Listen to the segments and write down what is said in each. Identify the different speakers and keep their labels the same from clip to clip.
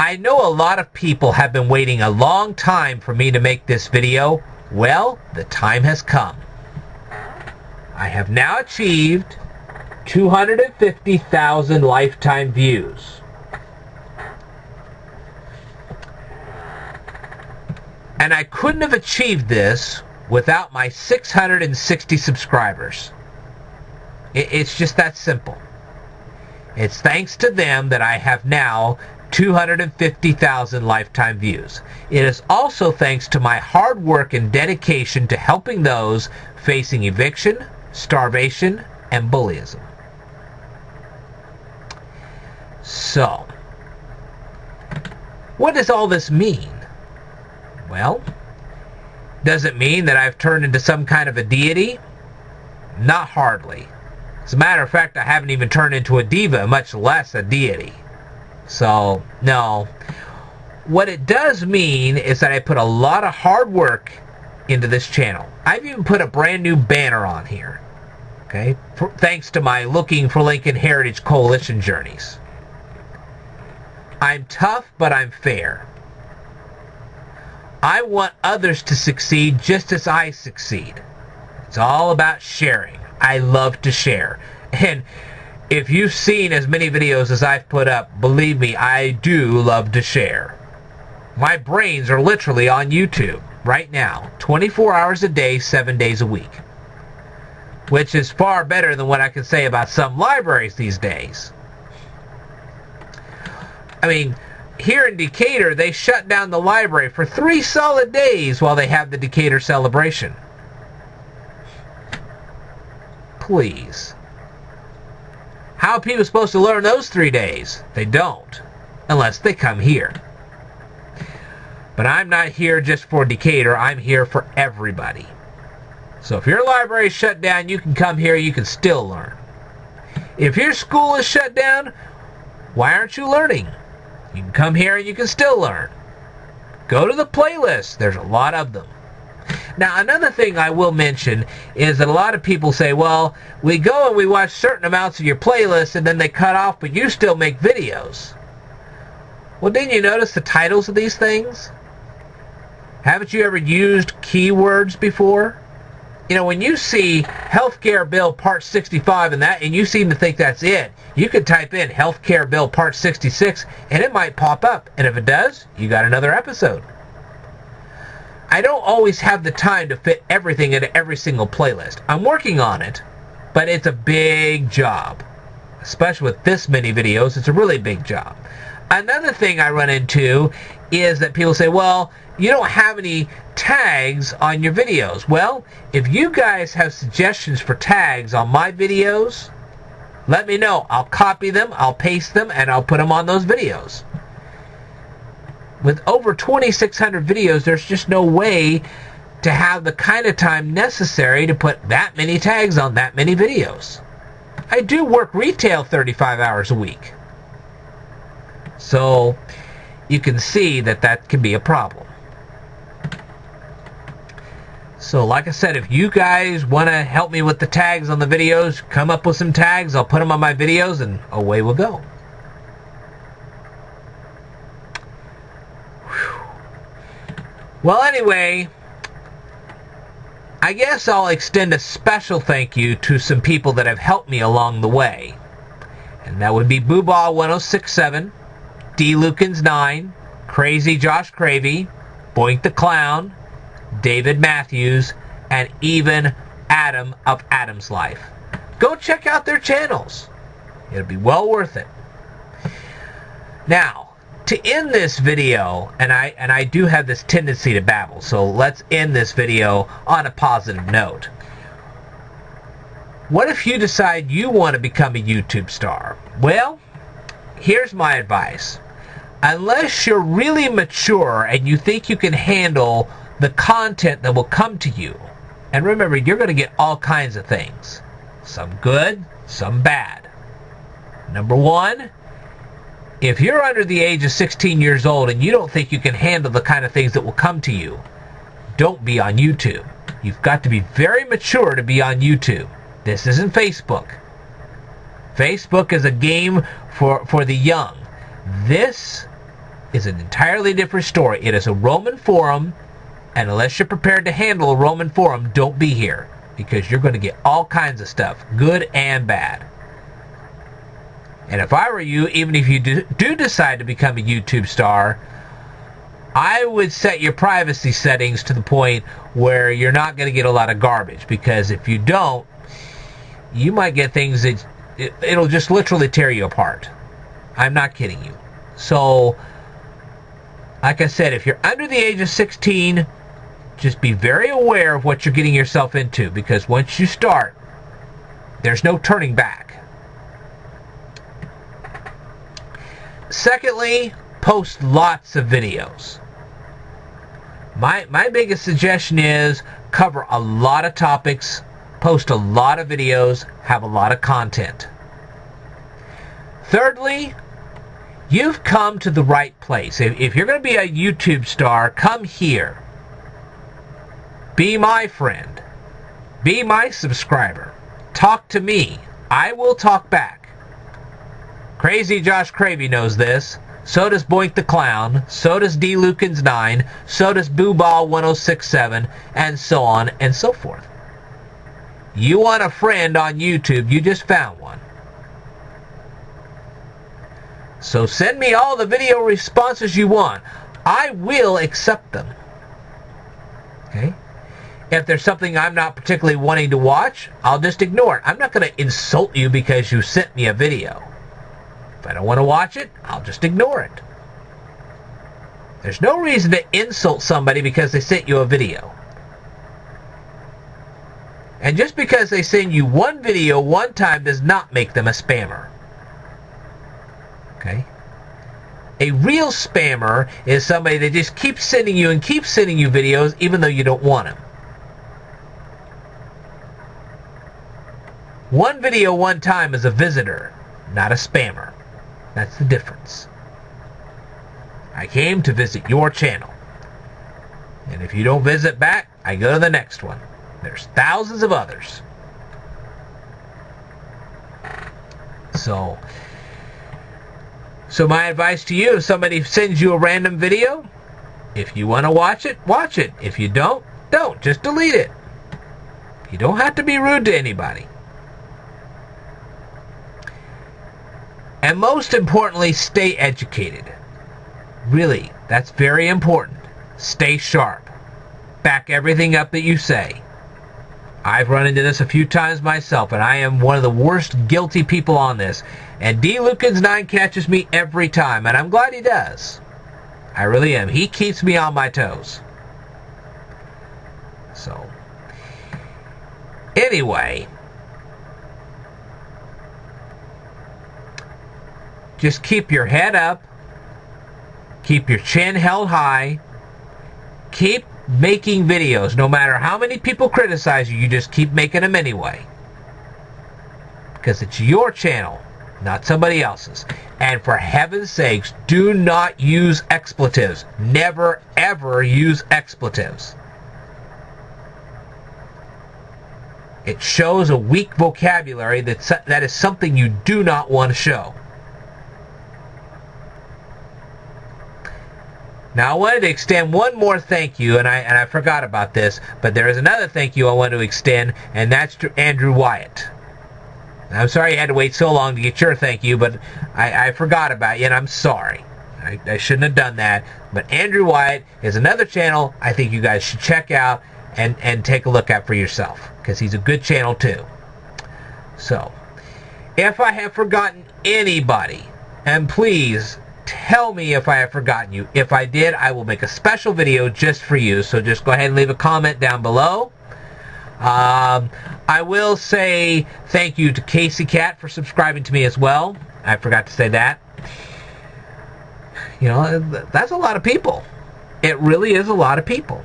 Speaker 1: I know a lot of people have been waiting a long time for me to make this video. Well, the time has come. I have now achieved 250,000 lifetime views. And I couldn't have achieved this without my 660 subscribers. It's just that simple. It's thanks to them that I have now 250,000 lifetime views. It is also thanks to my hard work and dedication to helping those facing eviction, starvation, and bullyism. So, what does all this mean? Well, does it mean that I've turned into some kind of a deity? Not hardly. As a matter of fact, I haven't even turned into a diva, much less a deity. So, no. What it does mean is that I put a lot of hard work into this channel. I've even put a brand new banner on here. Okay? Thanks to my Looking for Lincoln Heritage Coalition journeys. I'm tough, but I'm fair. I want others to succeed just as I succeed. It's all about sharing. I love to share. And if you've seen as many videos as I've put up, believe me, I do love to share. My brains are literally on YouTube right now, 24 hours a day, 7 days a week. Which is far better than what I can say about some libraries these days. I mean, here in Decatur, they shut down the library for 3 solid days while they have the Decatur celebration. Please. How are people supposed to learn those 3 days? They don't. Unless they come here. But I'm not here just for Decatur. I'm here for everybody. So if your library is shut down, you can come here. You can still learn. If your school is shut down, why aren't you learning? You can come here and you can still learn. Go to the playlist. There's a lot of them. Now, another thing I will mention is that a lot of people say, well, we go and we watch certain amounts of your playlist and then they cut off, but you still make videos. Well, didn't you notice the titles of these things? Haven't you ever used keywords before? You know, when you see Healthcare Bill Part 65 and you seem to think that's it, you could type in Healthcare Bill Part 66 and it might pop up. And if it does, you got another episode. I don't always have the time to fit everything into every single playlist. I'm working on it, but it's a big job. Especially with this many videos, it's a really big job. Another thing I run into is that people say, well, you don't have any tags on your videos. Well, if you guys have suggestions for tags on my videos, let me know. I'll copy them, I'll paste them, and I'll put them on those videos. With over 2,600 videos, there's just no way to have the kind of time necessary to put that many tags on that many videos. I do work retail 35 hours a week. So you can see that that can be a problem. So like I said, if you guys want to help me with the tags on the videos, come up with some tags, I'll put them on my videos, and away we'll go. Well, anyway, I guess I'll extend a special thank you to some people that have helped me along the way. And that would be Booball1067, D. Lukens9, Crazy Josh Cravey, Boink the Clown, David Matthews, and even Adam of Adam's Life. Go check out their channels. It'll be well worth it. Now, to end this video, and I do have this tendency to babble, so let's end this video on a positive note. What if you decide you want to become a YouTube star? Well, here's my advice. Unless you're really mature and you think you can handle the content that will come to you, and remember, you're going to get all kinds of things. Some good, some bad. Number one, if you're under the age of 16 years old and you don't think you can handle the kind of things that will come to you, don't be on YouTube. You've got to be very mature to be on YouTube. This isn't Facebook. Facebook is a game for the young. This is an entirely different story. It is a Roman forum, and unless you're prepared to handle a Roman forum, don't be here, because you're going to get all kinds of stuff, good and bad. And if I were you, even if you do decide to become a YouTube star, I would set your privacy settings to the point where you're not going to get a lot of garbage, because if you don't, you might get things that it'll just literally tear you apart. I'm not kidding you. So, like I said, if you're under the age of 16, just be very aware of what you're getting yourself into, because once you start, there's no turning back. Secondly, post lots of videos. My biggest suggestion is cover a lot of topics, post a lot of videos, have a lot of content. Thirdly, you've come to the right place. If you're going to be a YouTube star, come here. Be my friend. Be my subscriber. Talk to me. I will talk back. Crazy Josh Cravey knows this. So does Boink the Clown. So does D. Lukens 9. So does Booball 1067. And so on and so forth. You want a friend on YouTube, you just found one. So send me all the video responses you want. I will accept them. Okay? If there's something I'm not particularly wanting to watch, I'll just ignore it. I'm not going to insult you because you sent me a video. If I don't want to watch it, I'll just ignore it. There's no reason to insult somebody because they sent you a video. And just because they send you one video one time does not make them a spammer. Okay? A real spammer is somebody that just keeps sending you and keeps sending you videos even though you don't want them. One video one time is a visitor, not a spammer. That's the difference. I came to visit your channel. And if you don't visit back, I go to the next one. There's thousands of others. So my advice to you, if somebody sends you a random video, if you want to watch it, watch it. If you don't, don't. Just delete it. You don't have to be rude to anybody. And most importantly, stay educated. Really, that's very important. Stay sharp. Back everything up that you say. I've run into this a few times myself, and I am one of the worst guilty people on this. And D. Lukens 9 catches me every time, and I'm glad he does. I really am. He keeps me on my toes. So, anyway, just keep your head up, keep your chin held high, keep making videos. No matter how many people criticize you, you just keep making them anyway. Because it's your channel, not somebody else's. And for heaven's sakes, do not use expletives. Never, ever use expletives. It shows a weak vocabulary that is something you do not want to show. Now I wanted to extend one more thank you, and I forgot about this, but there is another thank you I want to extend, and that's to Andrew Wyatt. I'm sorry you had to wait so long to get your thank you, but I forgot about you, and I'm sorry. I shouldn't have done that. But Andrew Wyatt is another channel I think you guys should check out and take a look at for yourself, because he's a good channel too. So, if I have forgotten anybody, and please tell me if I have forgotten you. If I did, I will make a special video just for you, so just go ahead and leave a comment down below. I will say thank you to Casey Cat for subscribing to me as well. I forgot to say that. You know, that's a lot of people. It really is a lot of people.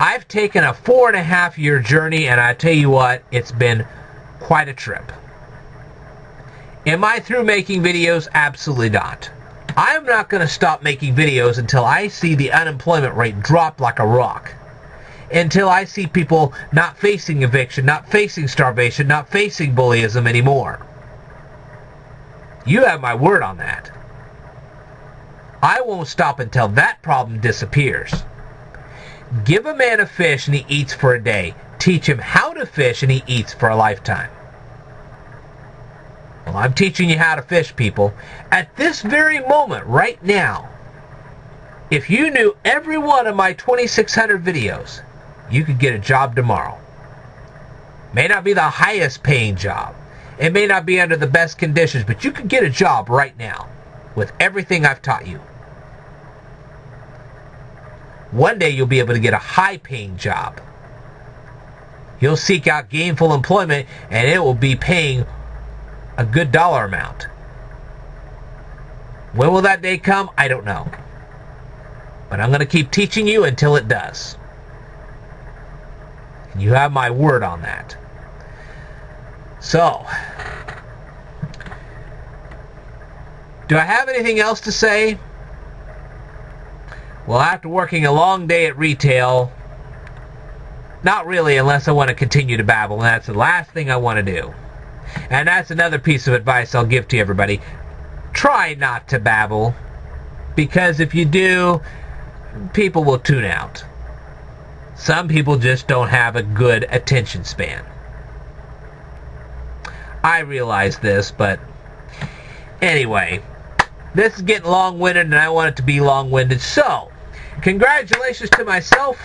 Speaker 1: I've taken a 4.5-year journey, and I tell you what, it's been quite a trip. Am I through making videos? Absolutely not. I'm not going to stop making videos until I see the unemployment rate drop like a rock. Until I see people not facing eviction, not facing starvation, not facing bullyism anymore. You have my word on that. I won't stop until that problem disappears. Give a man a fish and he eats for a day. Teach him how to fish and he eats for a lifetime. Well, I'm teaching you how to fish, people. At this very moment, right now, if you knew every one of my 2,600 videos, you could get a job tomorrow. May not be the highest paying job. It may not be under the best conditions, but you could get a job right now with everything I've taught you. One day you'll be able to get a high-paying job. You'll seek out gainful employment, and it will be paying a good dollar amount. When will that day come? I don't know. But I'm going to keep teaching you until it does. And you have my word on that. So, do I have anything else to say? Well, after working a long day at retail, not really, unless I want to continue to babble, and that's the last thing I want to do. And that's another piece of advice I'll give to everybody. Try not to babble, because if you do, people will tune out. Some people just don't have a good attention span. I realize this, but anyway, this is getting long-winded, and I want it to be long-winded. So, congratulations to myself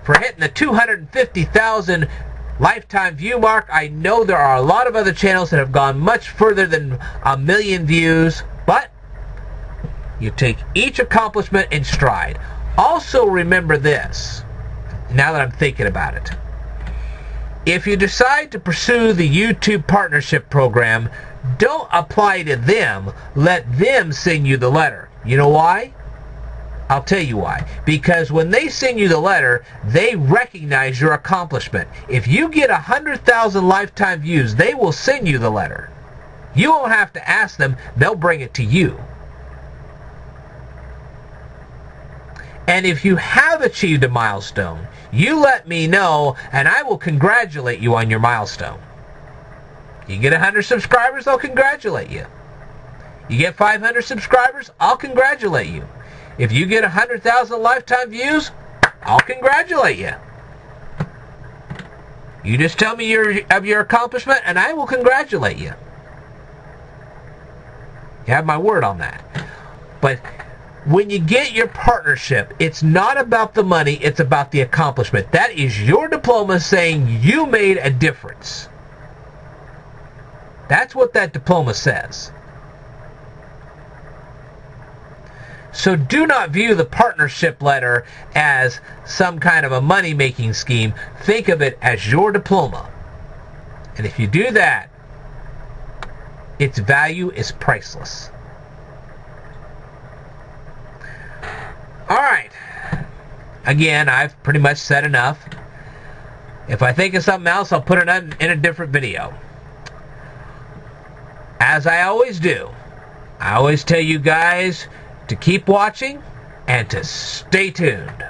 Speaker 1: for hitting the 250,000 lifetime view mark. I know there are a lot of other channels that have gone much further than 1 million views, but you take each accomplishment in stride. Also remember this, now that I'm thinking about it. If you decide to pursue the YouTube partnership program, don't apply to them. Let them send you the letter. You know why? I'll tell you why. Because when they send you the letter, they recognize your accomplishment. If you get 100,000 lifetime views, they will send you the letter. You won't have to ask them. They'll bring it to you. And if you have achieved a milestone, you let me know, and I will congratulate you on your milestone. You get 100 subscribers, I'll congratulate you. You get 500 subscribers, I'll congratulate you. If you get 100,000 lifetime views, I'll congratulate you. You just tell me your accomplishment, and I will congratulate you. You have my word on that. But when you get your partnership, it's not about the money, it's about the accomplishment. That is your diploma saying you made a difference. That's what that diploma says. So do not view the partnership letter as some kind of a money-making scheme. Think of it as your diploma. And if you do that, its value is priceless. Alright. Again, I've pretty much said enough. If I think of something else, I'll put it in a different video. As I always do, I always tell you guys to keep watching and to stay tuned.